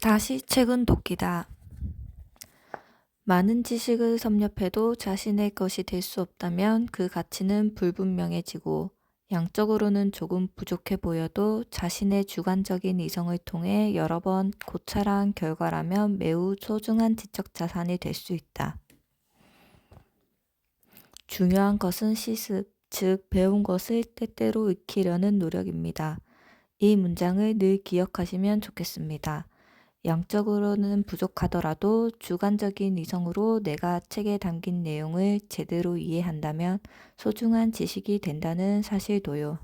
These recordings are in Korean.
다시 책은 돕기다. 많은 지식을 섭렵해도 자신의 것이 될 수 없다면 그 가치는 불분명해지고 양적으로는 조금 부족해 보여도 자신의 주관적인 이성을 통해 여러 번 고찰한 결과라면 매우 소중한 지적 자산이 될 수 있다. 중요한 것은 시습, 즉 배운 것을 때때로 익히려는 노력입니다. 이 문장을 늘 기억하시면 좋겠습니다. 양적으로는 부족하더라도 주관적인 이성으로 내가 책에 담긴 내용을 제대로 이해한다면 소중한 지식이 된다는 사실도요.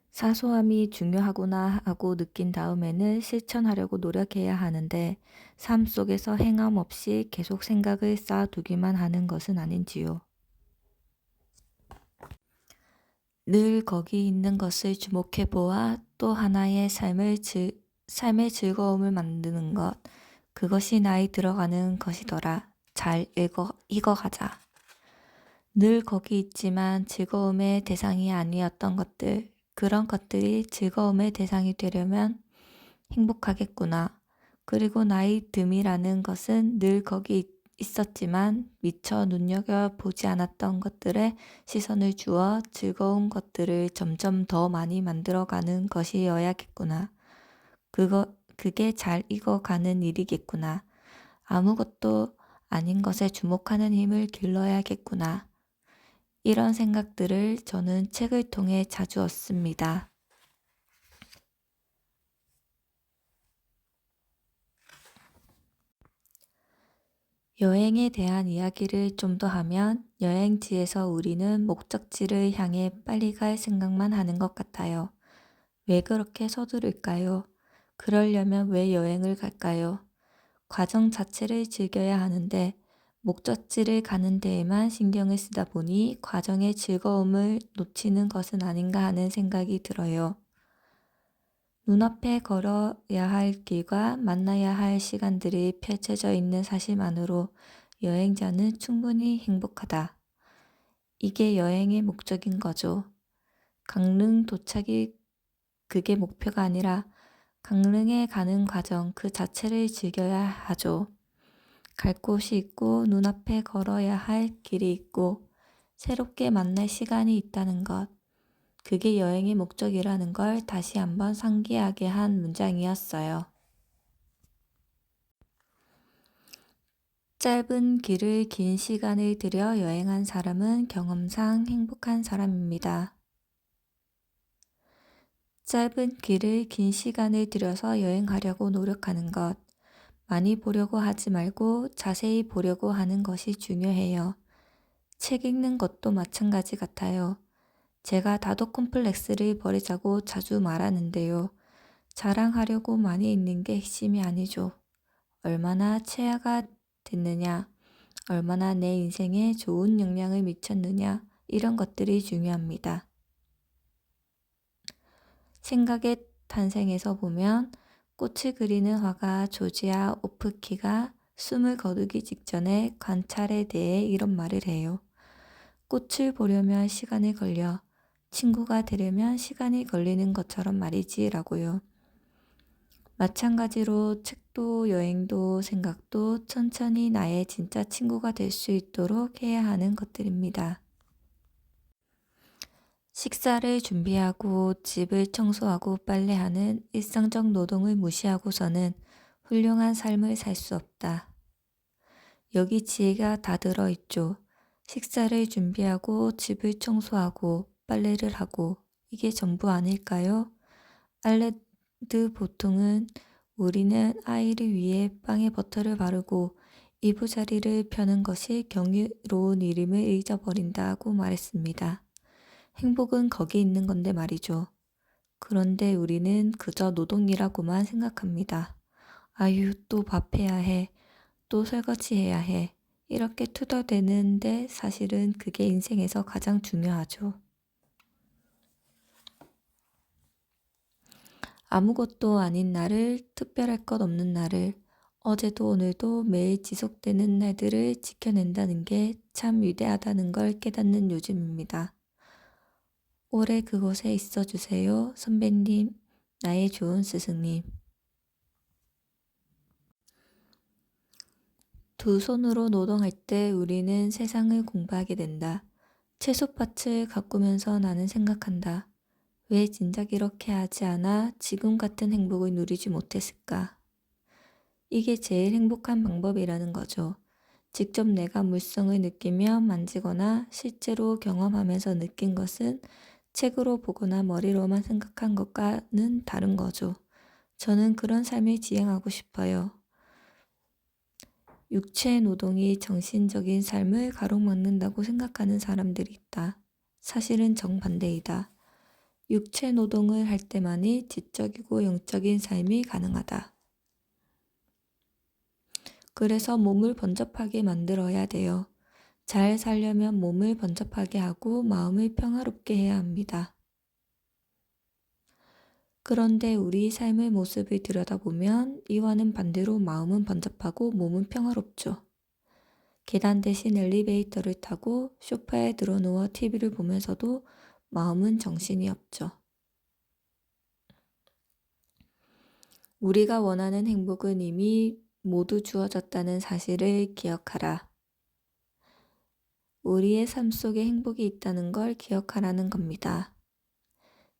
사소함이 중요하구나 하고 느낀 다음에는 실천하려고 노력해야 하는데 삶 속에서 행함 없이 계속 생각을 쌓아두기만 하는 것은 아닌지요. 늘 거기 있는 것을 주목해 보아 또 하나의 삶의 즐거움을 만드는 것, 그것이 나이 들어가는 것이더라. 잘 익어가자. 늘 거기 있지만 즐거움의 대상이 아니었던 것들, 그런 것들이 즐거움의 대상이 되려면 행복하겠구나. 그리고 나이 듦이라는 것은 늘 거기 있었지만 미처 눈여겨보지 않았던 것들에 시선을 주어 즐거운 것들을 점점 더 많이 만들어가는 것이어야겠구나. 그게 잘 익어가는 일이겠구나. 아무것도 아닌 것에 주목하는 힘을 길러야겠구나. 이런 생각들을 저는 책을 통해 자주 얻습니다. 여행에 대한 이야기를 좀 더 하면 여행지에서 우리는 목적지를 향해 빨리 갈 생각만 하는 것 같아요. 왜 그렇게 서두를까요? 그러려면 왜 여행을 갈까요? 과정 자체를 즐겨야 하는데 목적지를 가는 데에만 신경을 쓰다 보니 과정의 즐거움을 놓치는 것은 아닌가 하는 생각이 들어요. 눈앞에 걸어야 할 길과 만나야 할 시간들이 펼쳐져 있는 사실만으로 여행자는 충분히 행복하다. 이게 여행의 목적인 거죠. 강릉 도착이 그게 목표가 아니라 강릉에 가는 과정 그 자체를 즐겨야 하죠. 갈 곳이 있고 눈앞에 걸어야 할 길이 있고 새롭게 만날 시간이 있다는 것. 그게 여행의 목적이라는 걸 다시 한번 상기하게 한 문장이었어요. 짧은 길을 긴 시간을 들여 여행한 사람은 경험상 행복한 사람입니다. 짧은 길을 긴 시간을 들여서 여행하려고 노력하는 것. 많이 보려고 하지 말고 자세히 보려고 하는 것이 중요해요. 책 읽는 것도 마찬가지 같아요. 제가 다도 콤플렉스를 버리자고 자주 말하는데요. 자랑하려고 많이 읽는 게 핵심이 아니죠. 얼마나 체화가 됐느냐, 얼마나 내 인생에 좋은 영향을 미쳤느냐, 이런 것들이 중요합니다. 생각의 탄생에서 보면 꽃을 그리는 화가 조지아 오프키가 숨을 거두기 직전에 관찰에 대해 이런 말을 해요. 꽃을 보려면 시간이 걸려 친구가 되려면 시간이 걸리는 것처럼 말이지 라고요. 마찬가지로 책도 여행도 생각도 천천히 나의 진짜 친구가 될 수 있도록 해야 하는 것들입니다. 식사를 준비하고 집을 청소하고 빨래하는 일상적 노동을 무시하고서는 훌륭한 삶을 살 수 없다. 여기 지혜가 다 들어있죠. 식사를 준비하고 집을 청소하고 빨래를 하고 이게 전부 아닐까요? 알레드 보통은 우리는 아이를 위해 빵에 버터를 바르고 이부자리를 펴는 것이 경이로운 일임을 잊어버린다고 말했습니다. 행복은 거기 있는 건데 말이죠. 그런데 우리는 그저 노동이라고만 생각합니다. 아유, 또 밥해야 해. 또 설거지해야 해. 이렇게 투덜대는데 사실은 그게 인생에서 가장 중요하죠. 아무것도 아닌 날을, 특별할 것 없는 날을, 어제도 오늘도 매일 지속되는 날들을 지켜낸다는 게 참 위대하다는 걸 깨닫는 요즘입니다. 오래 그곳에 있어 주세요, 선배님, 나의 좋은 스승님. 두 손으로 노동할 때 우리는 세상을 공부하게 된다. 채소밭을 가꾸면서 나는 생각한다. 왜 진작 이렇게 하지 않아 지금 같은 행복을 누리지 못했을까? 이게 제일 행복한 방법이라는 거죠. 직접 내가 물성을 느끼며 만지거나 실제로 경험하면서 느낀 것은 책으로 보거나 머리로만 생각한 것과는 다른 거죠. 저는 그런 삶을 지향하고 싶어요. 육체 노동이 정신적인 삶을 가로막는다고 생각하는 사람들이 있다. 사실은 정반대이다. 육체 노동을 할 때만이 지적이고 영적인 삶이 가능하다. 그래서 몸을 번잡하게 만들어야 돼요. 잘 살려면 몸을 번잡하게 하고 마음을 평화롭게 해야 합니다. 그런데 우리 삶의 모습을 들여다보면 이와는 반대로 마음은 번잡하고 몸은 평화롭죠. 계단 대신 엘리베이터를 타고 소파에 들어 누워 TV를 보면서도 마음은 정신이 없죠. 우리가 원하는 행복은 이미 모두 주어졌다는 사실을 기억하라. 우리의 삶 속에 행복이 있다는 걸 기억하라는 겁니다.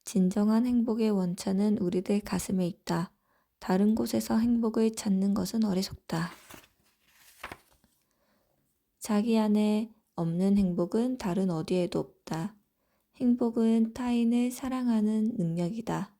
진정한 행복의 원천은 우리들 가슴에 있다. 다른 곳에서 행복을 찾는 것은 어리석다. 자기 안에 없는 행복은 다른 어디에도 없다. 행복은 타인을 사랑하는 능력이다.